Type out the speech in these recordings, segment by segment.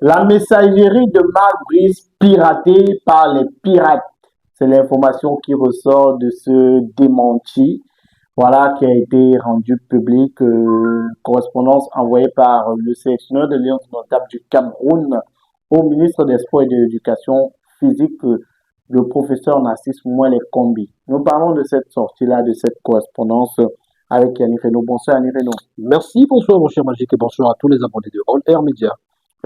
La messagerie de Marc Brice piratée par les pirates. C'est l'information qui ressort de ce démenti. Voilà qui a été rendu public. Correspondance envoyée par le sélectionneur de Lions notable du Cameroun au ministre des Sports et de l'Éducation physique, le professeur Narcisse Mouelé Kombi. Nous parlons de cette sortie-là, de cette correspondance avec Yannick Reno. Bonsoir Yannick Reno. Merci, bonsoir mon cher Magique et bonsoir à tous les abonnés de All Air Media.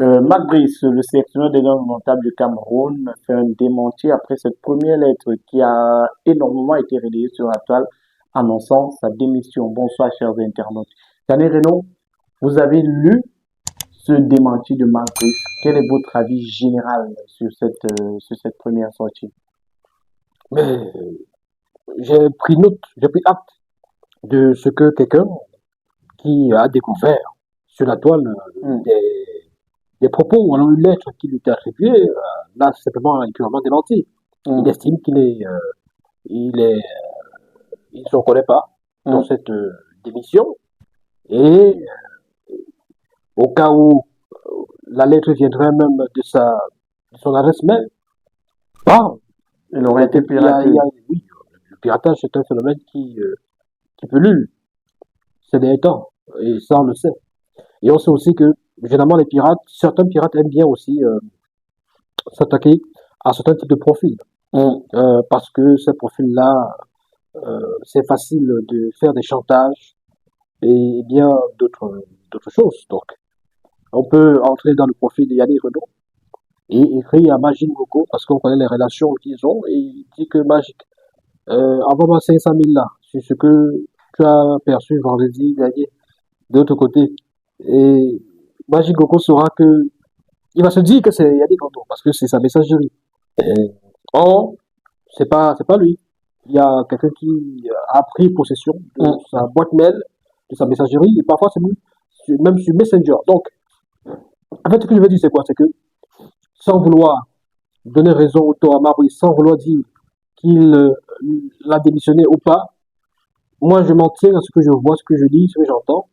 Marc Brice, le sélectionneur des langues notables du Cameroun, fait un démenti après cette première lettre qui a énormément été relayée sur la toile, annonçant sa démission. Bonsoir, chers internautes. Yannick Reno, vous avez lu ce démenti de Marc Brice. Quel est votre avis général sur cette première sortie? Mais j'ai pris note, j'ai pris acte de ce que quelqu'un qui a découvert sur la toile des propos ou alors une lettre qui lui était attribuée, là c'est simplement et purement démenti. Il estime il ne se reconnaît pas dans cette démission et au cas où la lettre viendrait même de son adresse mail, il aurait été piraté. Oui, le piratage c'est un phénomène qui pullule ces derniers temps et ça on le sait. Et on sait aussi que généralement certains pirates aiment bien aussi s'attaquer à certains types de profils. Parce que ces profils-là, c'est facile de faire des chantages et bien d'autres choses. Donc, on peut entrer dans le profil de Yannick Renaud et écrire à Magic Coco parce qu'on connaît les relations qu'ils ont et il dit que Magic, envoie-moi 500 000 là sur ce que tu as perçu vendredi dernier de l'autre côté. Et Magic Coco saura que il va se dire que c'est Yannick Renaud parce que c'est sa messagerie. Or, c'est pas lui. Il y a quelqu'un qui a pris possession de sa boîte mail, de sa messagerie, et parfois c'est même sur Messenger. Donc, en fait, ce que je veux dire, c'est quoi? C'est que, sans vouloir donner raison au tort à Maurice, sans vouloir dire qu'il l'a démissionné ou pas, moi, je m'en tiens à ce que je vois, ce que je lis, ce que j'entends.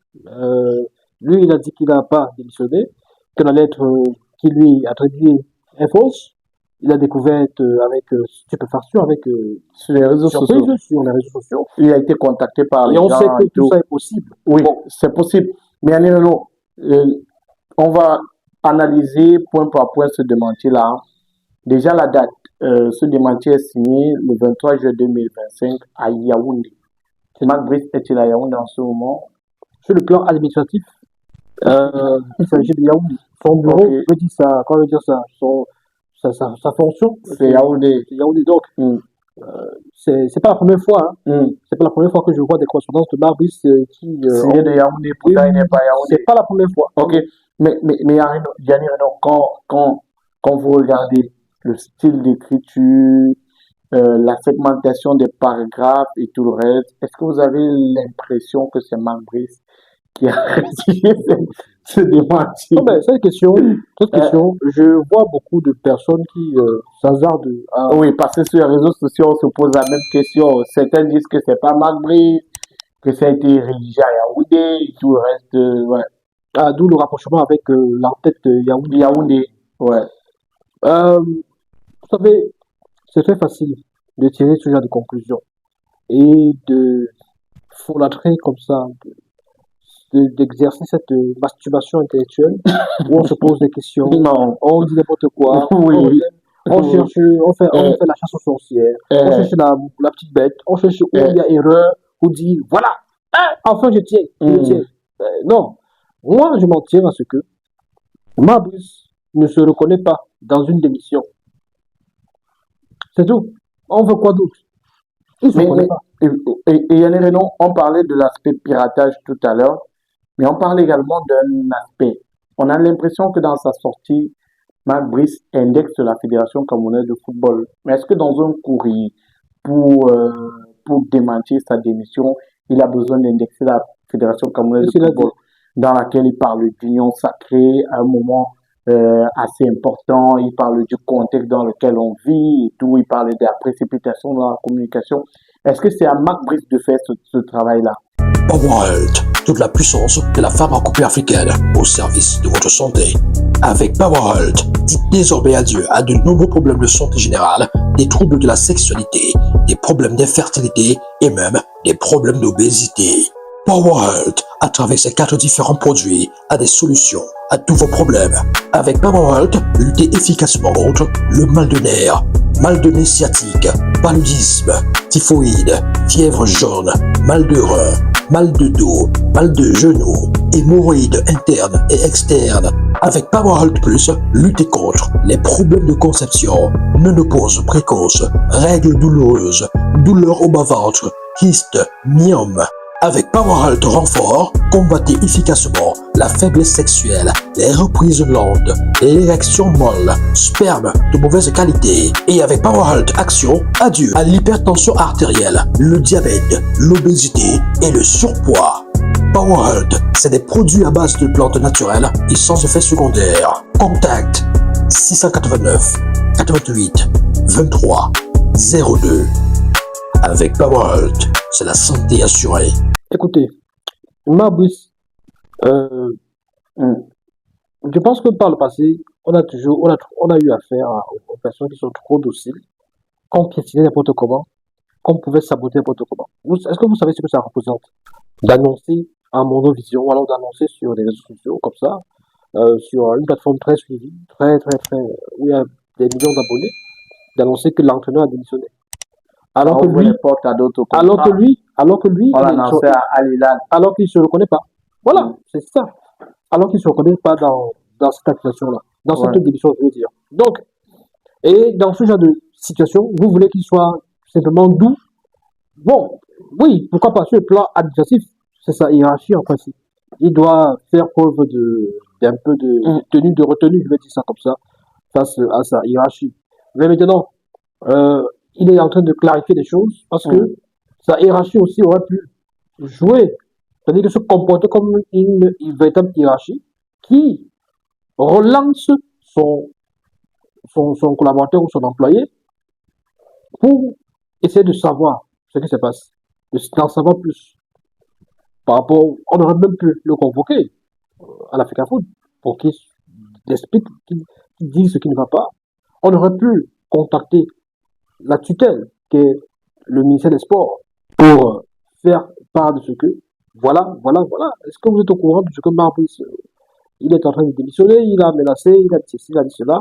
Lui, il a dit qu'il n'a pas démissionné, que la lettre qui lui est attribuée est fausse. Il a découvert avec stupéfaction, avec sur les réseaux sociaux. Il a été contacté par les gens. Et on sait que tout ça est possible. Oui, c'est possible. Mais Yannick Renaud, on va analyser point par point ce démenti-là. Déjà, la date. Ce démenti est signé le 23 juillet 2025 à Yaoundé. Marc Brice est-il à Yaoundé en ce moment? Sur le plan administratif, il s'agit de Yaoundé. Son bureau, je dis ça, comment dire ça, sa fonction, c'est Yaoundé. Donc, c'est pas la première fois, c'est pas la première fois que je vois des correspondances de Marc Brice qui signé de Yaoundé, pourtant il n'est pas Yaoundé. C'est pas la première fois. Ok, mais Yannick Renaud, quand vous regardez le style d'écriture, la segmentation des paragraphes et tout le reste, est-ce que vous avez l'impression que c'est Marc Brice qui a rédigé ce démenti? Non, mais cette question, je vois beaucoup de personnes qui s'hasardent. Oui, parce que sur les réseaux sociaux, on se pose la même question. Certains disent que c'est pas Marc Brice, que ça a été rédigé à Yaoundé et tout le reste. Ouais. D'où le rapprochement avec l'entête Yaoundé. Yaoundé, ouais. Vous savez, c'est très facile de tirer ce genre de conclusion et de folâtrer comme ça, d'exercer cette masturbation intellectuelle où on se pose des questions, on dit n'importe quoi, on cherche, on fait la chasse aux sorcières, on cherche la petite bête, on cherche où il y a erreur, où dire voilà, enfin je tiens. Non, moi je m'en tiens à ce que Mabrice ne se reconnaît pas dans une démission. C'est tout. On veut quoi d'autre? Il se reconnaît pas. Et Yannick Renaud, on parlait de l'aspect piratage tout à l'heure, mais on parle également d'un aspect. On a l'impression que dans sa sortie, Marc Brice indexe la Fédération camerounaise de football. Mais est-ce que dans un courrier, pour démentir sa démission, il a besoin d'indexer la Fédération camerounaise de football, dans laquelle il parle d'union sacrée à un moment assez important, il parle du contexte dans lequel on vit et tout, il parle de la précipitation dans la communication. Est-ce que c'est à Marc Brice de faire ce travail-là? PowerHealth, toute la puissance de la pharmacopée africaine au service de votre santé. Avec PowerHealth, dites désormais adieu à de nombreux problèmes de santé générale, des troubles de la sexualité, des problèmes d'infertilité et même des problèmes d'obésité. PowerHealth, à travers ses 4 différents produits, a des solutions à tous vos problèmes. Avec PowerHealth, luttez efficacement contre le mal de nerfs, mal de nez sciatique, paludisme, typhoïde, fièvre jaune, mal de rein, mal de dos, mal de genoux, hémorroïdes internes et externes. Avec PowerHealth Plus, luttez contre les problèmes de conception, ménopause précoce, règles douloureuses, douleurs au bas-ventre, kystes, myomes. Avec PowerHealth Renfort, combattez efficacement la faiblesse sexuelle, les reprises lentes, l'érection molle, sperme de mauvaise qualité. Et avec PowerHealth Action, adieu à l'hypertension artérielle, le diabète, l'obésité et le surpoids. PowerHealth, c'est des produits à base de plantes naturelles et sans effet secondaire. Contact 689 88 23 02. Avec PowerHealth, c'est la santé assurée. Écoutez, Mabus, je pense que par le passé, on a eu affaire aux personnes qui sont trop dociles, qu'on piétinait n'importe comment, qu'on pouvait saboter n'importe comment. Est-ce que vous savez ce que ça représente? D'annoncer en monovision, ou alors d'annoncer sur des réseaux sociaux, comme ça, sur une plateforme très suivie, où il y a des millions d'abonnés, d'annoncer que l'entraîneur a démissionné. Alors que lui, On l'annonçait à Al Hilal. alors qu'il ne se reconnaît pas. Voilà, c'est ça. Alors qu'il ne se reconnaît pas dans cette accusation-là, dans cette Ouais. démission, je veux dire. Donc, et dans ce genre de situation, vous voulez qu'il soit simplement doux? Bon, oui, pourquoi pas sur le plan administratif, c'est sa hiérarchie en principe. Il doit faire preuve d'un peu de tenue de retenue, je vais dire ça comme ça, face à sa hiérarchie. Mais maintenant, il est en train de clarifier des choses parce que sa hiérarchie aussi aurait pu jouer, c'est-à-dire de se comporter comme une véritable hiérarchie qui relance son collaborateur ou son employé pour essayer de savoir ce qui se passe, d'en savoir plus. Par rapport, on aurait même pu le convoquer à l'Africa Food pour qu'il explique, qu'il dise ce qui ne va pas. On aurait pu contacter la tutelle, qui est le ministère des Sports, pour faire part de ce que, voilà. Est-ce que vous êtes au courant de ce que Marbris, il est en train de démissionner, il a menacé, il a dit ceci, il a dit cela,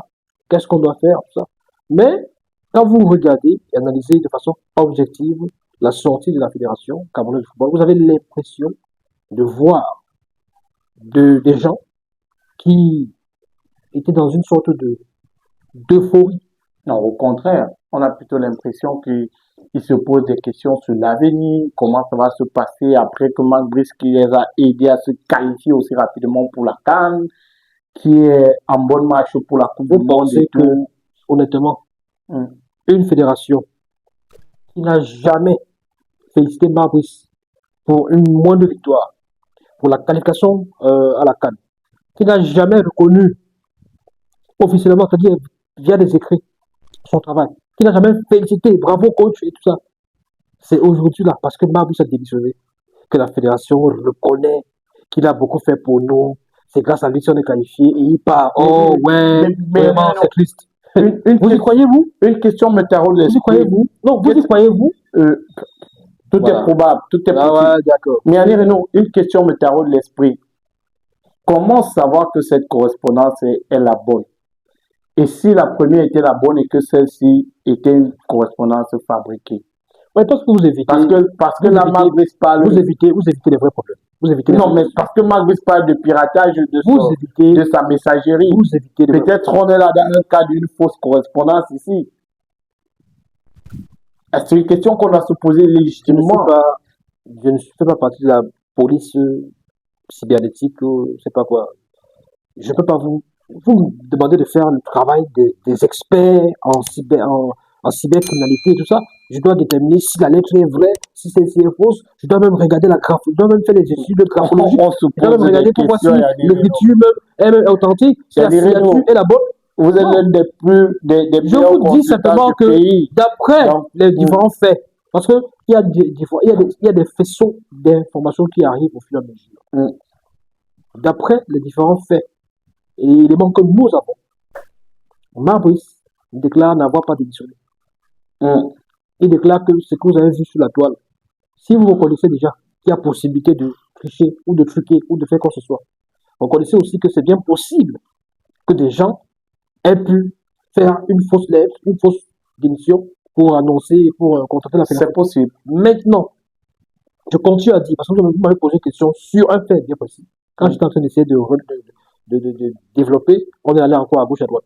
qu'est-ce qu'on doit faire, tout ça. Mais, quand vous regardez et analysez de façon objective la sortie de la Fédération camerounaise de football, vous avez l'impression de voir des gens qui étaient dans une sorte d'euphorie. Non, au contraire, on a plutôt l'impression qu'il se pose des questions sur l'avenir, comment ça va se passer après que Marc Brice, qui les a aidés à se qualifier aussi rapidement pour la CAN, qui est en bonne marche pour la Coupe du Vous Monde pensez et que, tout. honnêtement, Mm. une fédération qui n'a jamais félicité Marbris pour une moindre victoire, pour la qualification à la CAN, qui n'a jamais reconnu officiellement, c'est-à-dire via des écrits, son travail, qui n'a jamais félicité, bravo coach et tout ça, c'est aujourd'hui là, parce que Marbris a démissionné, que la fédération reconnaît qu'il a beaucoup fait pour nous, c'est grâce à lui si on est qualifié, et il part, oh ouais, mais vraiment, non. c'est triste. Une Vous y croyez-vous? une question me taraude Vous y l'esprit. croyez-vous? Non, vous y croyez-vous? Tout Voilà. est probable, tout est Ah possible. ouais, d'accord. Mais allez, Renaud, une question me taraude l'esprit. Comment savoir que cette correspondance est la bonne? Et si la première était la bonne et que celle-ci était une correspondance fabriquée? Ouais, parce que vous évitez, Parce que vous là, évitez- Marc Brice parle. vous évitez les vrais problèmes. Vous évitez les Non, mais vrais parce que Marc Brice parle de piratage de, Vous son- évitez, de sa messagerie. vous évitez les vrais Peut-être on est là dans le cas d'une fausse correspondance ici. C'est une question qu'on doit se poser Je ne légitimement. fais pas partie de la police cybernétique ou je sais pas quoi. Je peux pas vous me demandez de faire le travail des experts en cybercriminalité et tout ça. Je dois déterminer si la lettre est vraie, si celle-ci est fausse. Je dois même regarder je dois même faire des études de graphologie. On se Je dois même pose regarder des pour voir si questions. Il y a des l'écriture même est authentique, si la Il y a des signature réseaux. est la bonne. Vous êtes Non. l'un des Je meilleurs vous dis consultants simplement du que pays. d'après Donc, les différents faits, parce que il y a des faisceaux d'informations qui arrivent au fur et à mesure. D'après les différents faits et éléments que nous avons, Marbrice déclare n'avoir pas démissionné. Il déclare que ce que vous avez vu sur la toile, si vous reconnaissez déjà qu'il y a possibilité de tricher ou de truquer ou de faire quoi que ce soit, reconnaissez aussi que c'est bien possible que des gens aient pu faire une fausse lettre, une fausse démission pour annoncer, pour contacter la fédération. C'est possible. Maintenant, je continue à dire, parce que vous m'avez posé une question sur un fait bien précis. Quand j'étais en train d'essayer de développer, on est allé encore à gauche à droite.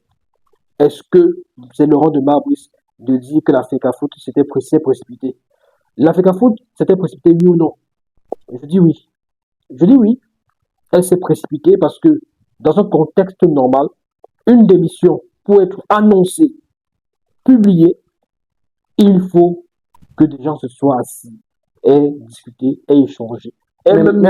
Est-ce que c'est le rang de Marbrice de dire que la FECAFOOT s'était précipité? La FECAFOOT s'était précipitée, oui ou non? Je dis oui. Je dis oui. Elle s'est précipitée parce que dans un contexte normal, une démission pour être annoncée, publiée, il faut que des gens se soient assis et discuter et échanger. Et même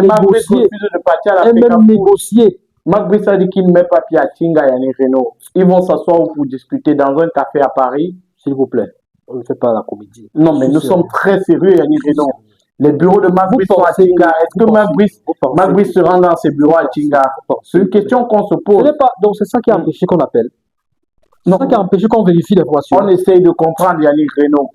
négocier. Marbrice a dit qu'il ne met pas pied à Tinga et Yannick Renault. Ils vont s'asseoir pour discuter dans un café à Paris. S'il vous plaît, on ne fait pas la comédie. Non, mais nous sommes très sérieux, Yannick Renault. Les bureaux de Marbrice sont à Tinga. Est-ce que Marbrice se rend dans ses bureaux à Tinga? C'est une question qu'on se pose. Donc c'est ça qui a empêché qu'on appelle. C'est ça qui a empêché qu'on vérifie l'information. On essaye de comprendre Yannick Renault.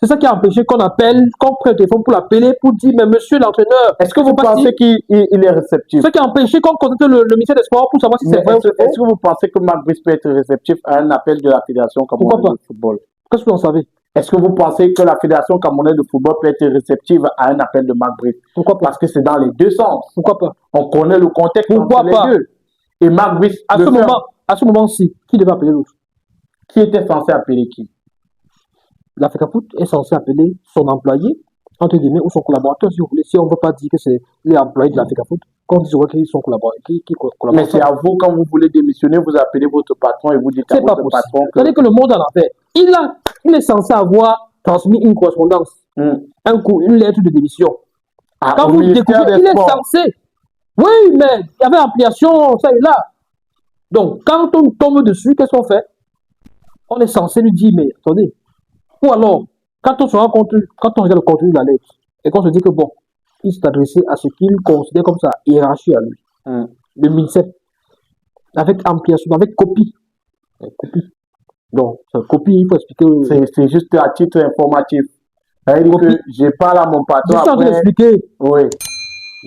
C'est ça qui a empêché qu'on appelle, qu'on prenne le téléphone pour l'appeler, pour dire, mais monsieur l'entraîneur. Est-ce que vous pensez qu'il est réceptif? C'est ça qui a empêché qu'on contacte le ministère des Sports pour savoir si c'est vrai ou c'est faux. Est-ce que vous pensez que Marbrice peut être réceptif à un appel de la Fédération camerounaise de football? Qu'est-ce que vous en savez? Est-ce que vous pensez que la Fédération camerounaise de football peut être réceptive à un appel de Marbrice? Pourquoi pas? Parce que c'est dans les deux sens. Pourquoi pas? On connaît le contexte Pourquoi entre pas? les deux. Et Marbrice, à ce moment-ci, qui devait appeler l'autre? Qui était censé appeler qui? La FECAFOOT est censée appeler son employé, entre guillemets, ou son collaborateur, si vous voulez. Si on ne veut pas dire que c'est l'employé de la FECAFOOT, qu'on dise qu'ils sont collaborateurs. Mais c'est à vous, quand vous voulez démissionner, vous appelez votre patron et vous dites à votre patron que... C'est-à-dire que le monde en a fait. Il est censé avoir transmis une correspondance, une lettre de démission. Quand vous découvrez, il est censé. Oui, mais il y avait ampliation, ça et là. Donc, quand on tombe dessus, qu'est-ce qu'on fait? On est censé lui dire, mais attendez. Ou alors, quand on regarde le contenu de la lettre, et qu'on se dit que bon, il s'est adressé à ce qu'il considère comme sa hiérarchie à lui. Le MINSEP, avec ampliation, avec copie. Donc, copie, il faut expliquer. C'est juste à titre informatif. Je parle à mon patron. Je suis en train d'expliquer. Oui.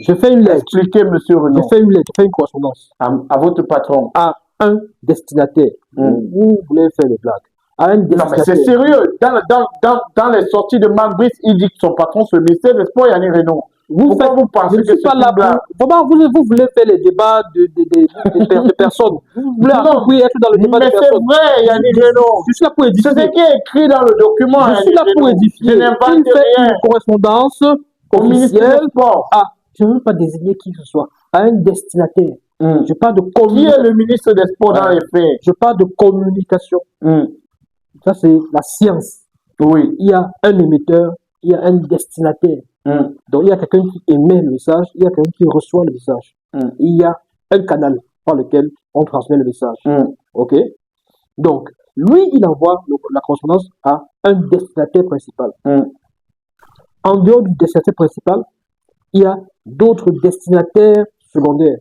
Je fais une lettre. Expliquez, monsieur Renaud. Je fais une lettre, je fais une correspondance. À votre patron. À un destinataire. Vous voulez faire des blagues. Non, mais c'est sérieux. Dans les sorties de Marbrice, il dit que son patron, c'est le ministère des Sports, Yannick Renault. Pourquoi vous pensez que c'est une blague? Vous voulez faire les débats de personnes. Vous voulez être dans le débat de personnes. Mais c'est vrai, Yannick Renault. Je suis là pour édifier. C'est ce qui est écrit dans le document. Je suis là pour édifier. Je n'invente rien. Une correspondance au ministère des Sports. Je ne veux pas désigner qui que ce soit. À un destinataire. Je parle de communication. Qui est le ministre des Sports dans les faits? Je parle de communication. Ça, c'est la science. Oui. Il y a un émetteur, il y a un destinataire. Donc, il y a quelqu'un qui émet le message, il y a quelqu'un qui reçoit le message. Il y a un canal par lequel on transmet le message. OK? Donc, lui, il envoie la correspondance à un destinataire principal. En dehors du destinataire principal, il y a d'autres destinataires secondaires.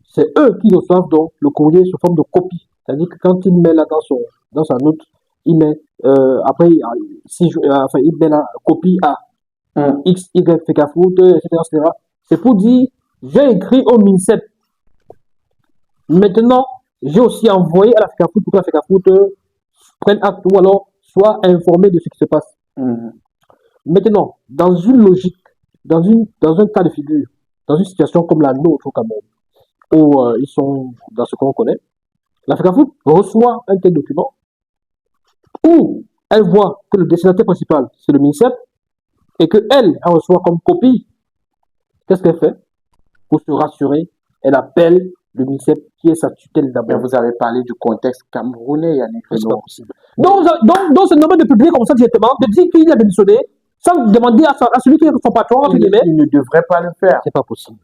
C'est eux qui reçoivent donc le courrier sous forme de copie. C'est-à-dire que quand il met là dans sa note, il met après il met la copie à X, Y, FECAFOOT, etc. C'est pour dire, j'ai écrit au MINSEP. Maintenant, j'ai aussi envoyé à la FECAFOOT pour que la FECAFOOT prenne acte ou alors soit informé de ce qui se passe. Maintenant, dans une logique, dans un cas de figure, dans une situation comme la nôtre au Cameroun, où ils sont dans ce qu'on connaît, la FECAFOOT reçoit un tel document où elle voit que le destinataire principal, c'est le MINSEP, et qu'elle reçoit comme copie. Qu'est-ce qu'elle fait? Pour se rassurer, elle appelle le MINSEP qui est sa tutelle d'abord. Mais vous avez parlé du contexte camerounais, Yannick Renaud. C'est pas possible. Donc c'est normal de publier comme ça directement, de dire qu'il a démissionné, sans demander à celui qui est son patron, entre guillemets. Il ne devrait pas le faire. C'est pas possible.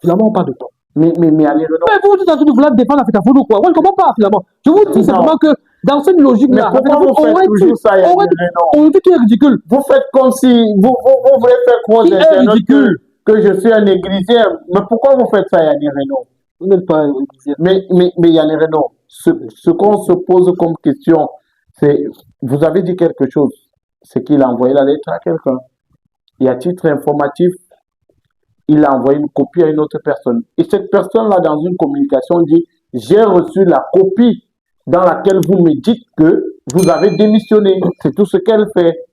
Finalement, on parle de temps. Mais Yannick Renaud. Mais vous êtes en train de vouloir défendre la FECAFOOT ou quoi? Moi, je ne comprends pas, finalement. Je vous dis simplement que dans cette logique-là, Mais pourquoi vous faites toujours ça, Yannick Renaud? On dit qu'il est ridicule. Vous faites comme si vous voulez faire croire aux Qui est internautes ridicule? que je suis un église. Mais pourquoi vous faites ça, Yannick Renaud? Vous n'êtes pas église. Mais Yannick Renaud, ce qu'on se pose comme question, c'est, vous avez dit quelque chose, c'est qu'il a envoyé la lettre à quelqu'un. Et à titre informatif, il a envoyé une copie à une autre personne. Et cette personne-là, dans une communication, dit, j'ai reçu la copie dans laquelle vous me dites que vous avez démissionné. C'est tout ce qu'elle fait.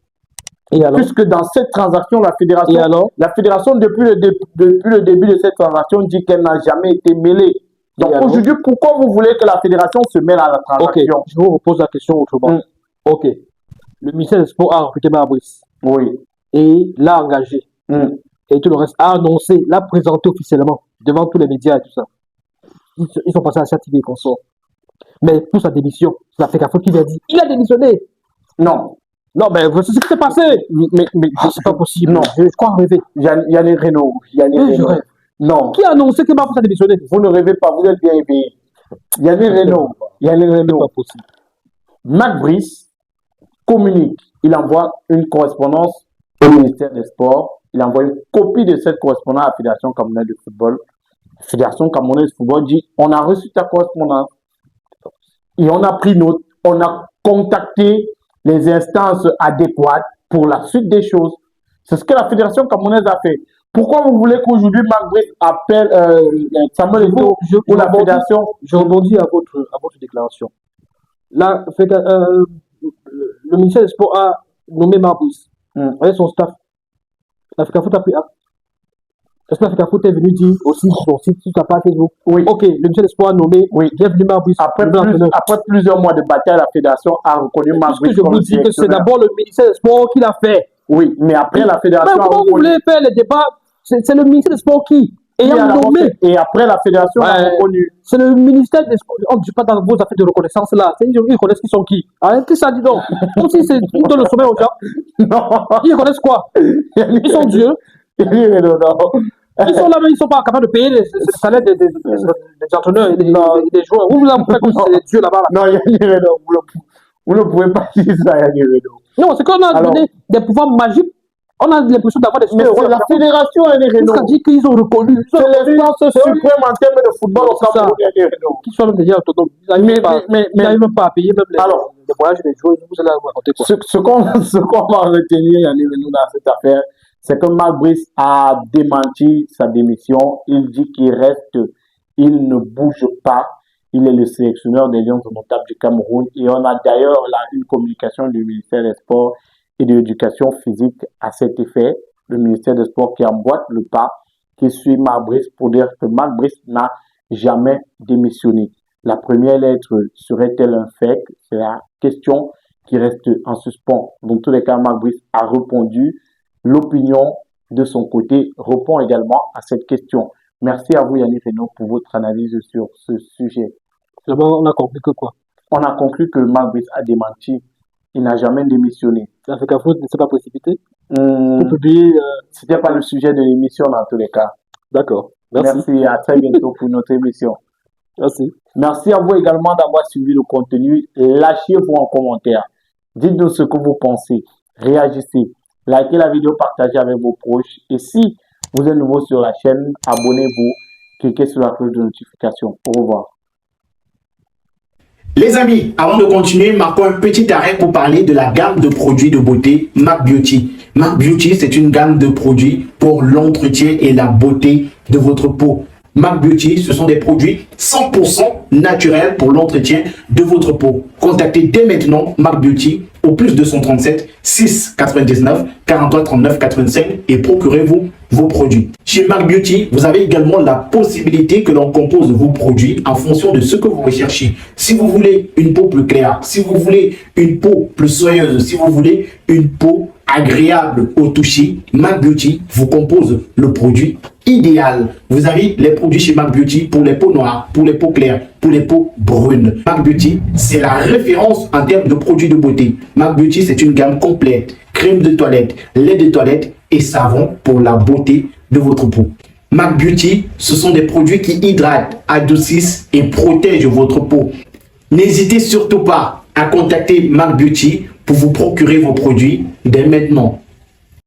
Et alors? Puisque dans cette transaction, la fédération, depuis le début de cette transaction, dit qu'elle n'a jamais été mêlée. Donc aujourd'hui, pourquoi vous voulez que la fédération se mêle à la transaction? Ok, je vous repose la question autrement. Ok. Le ministère des Sports a recruté Fabrice. Oui. Et l'a engagé. Et tout le reste a annoncé, l'a présenté officiellement devant tous les médias et tout ça. Ils sont passés à la TV et consorts. Mais pour sa démission, ça fait qu'à faute qu'il a dit, il a démissionné. Non. Non, mais c'est ce qui s'est passé. Mais c'est pas possible. Non. Je crois rêver. Yannick Renaud. Non. Qui a annoncé qu'il va faire sa démissionner? Vous ne rêvez pas, vous êtes bien éveillé. Yannick Renaud. C'est pas possible. Marc Brice communique. Il envoie une correspondance au ministère des Sports. Il envoie une copie de cette correspondance à la Fédération camerounaise de football. La Fédération camerounaise de football dit, on a reçu ta correspondance. Et on a pris note. On a contacté les instances adéquates pour la suite des choses. C'est ce que la Fédération camerounaise a fait. Pourquoi vous voulez qu'aujourd'hui Marc Brice appelle Samuel Eto'o pour la Fédération? Je rebondis à votre déclaration. Là, le ministère des Sports a nommé Marc Brice avec son staff. La FECAFOOT a pris acte. Est-ce que la FECAFOOT est venue dire aussi sur son site, sur sa page Facebook? Oui. Ok, le ministère des Sports a nommé. Oui. Bienvenue Marc Brice. Après plusieurs mois de bataille, la Fédération a reconnu Marc Brice. Je vous dis que c'est d'abord le ministère des Sports qui l'a fait. Oui, mais après la Fédération a reconnu. Comment vous voulez faire les débats? C'est le ministère des Sports qui ayant nommé. Et après la Fédération a reconnu. C'est le ministère des Sports. On ne dit pas dans vos affaires de reconnaissance là. Ils connaissent qui sont qui. Qu'est-ce que ça dit donc? Comme si c'est ils donnent le sommet aux gens. Non. Ils connaissent quoi? Ils sont dieux. Ils sont là, mais ils ne sont pas capables de payer les salaires des entraîneurs et des joueurs. Vous avez fait comme si c'était des dieux là-bas. Non, vous ne pouvez pas dire ça, Yannick Renaud. Non, c'est qu'on a donné des pouvoirs magiques. On a l'impression d'avoir des mais c'est la fédération, Yannick Renaud. Ça dit qu'ils ont reconnu. C'est l'instance suprême en termes de football au Cameroun, Yannick Renaud. Qui sont déjà autonomes. Ils n'arrivent même pas à payer même les voyages des joueurs. Vous allez vous raconter quoi? Ce qu'on va retenir, Yannick Renaud, dans cette affaire, c'est que Marc Brice a démenti sa démission. Il dit qu'il reste, il ne bouge pas. Il est le sélectionneur des Lions notables du Cameroun. Et on a d'ailleurs là une communication du ministère des Sports et de l'Éducation physique à cet effet. Le ministère des Sports qui emboîte le pas, qui suit Marc Brice pour dire que Marc Brice n'a jamais démissionné. La première lettre serait-elle un fake? C'est la question qui reste en suspens. Dans tous les cas, Marc Brice a répondu. L'opinion de son côté répond également à cette question. Merci à vous, Yannick Renaud, pour votre analyse sur ce sujet. D'abord, on a conclu que quoi? On a conclu que Marc Brice a démenti. Il n'a jamais démissionné. La FECAFOOT ne s'est pas précipité pour publier. C'était pas le sujet de l'émission dans tous les cas. D'accord. Merci. À très bientôt pour notre émission. Merci. Merci à vous également d'avoir suivi le contenu. Lâchez-vous en commentaire. Dites-nous ce que vous pensez. Réagissez. Likez la vidéo, partagez avec vos proches. Et si vous êtes nouveau sur la chaîne, abonnez-vous. Cliquez sur la cloche de notification. Au revoir. Les amis, avant de continuer, marquons un petit arrêt pour parler de la gamme de produits de beauté MAC Beauty. MAC Beauty, c'est une gamme de produits pour l'entretien et la beauté de votre peau. MAC Beauty, ce sont des produits 100% naturels pour l'entretien de votre peau. Contactez dès maintenant MAC Beauty au plus 237 6 99 43 39 85 et procurez-vous vos produits. Chez MAC Beauty, vous avez également la possibilité que l'on compose vos produits en fonction de ce que vous recherchez. Si vous voulez une peau plus claire, si vous voulez une peau plus soyeuse, si vous voulez une peau agréable au toucher, MAC Beauty vous compose le produit idéal. Vous avez les produits chez MAC Beauty pour les peaux noires, pour les peaux claires, pour les peaux brunes. MAC Beauty, c'est la référence en termes de produits de beauté. MAC Beauty, c'est une gamme complète. Crème de toilette, lait de toilette et savon pour la beauté de votre peau. MAC Beauty, ce sont des produits qui hydratent, adoucissent et protègent votre peau. N'hésitez surtout pas à contacter Mac Beauty pour vous procurer vos produits dès maintenant.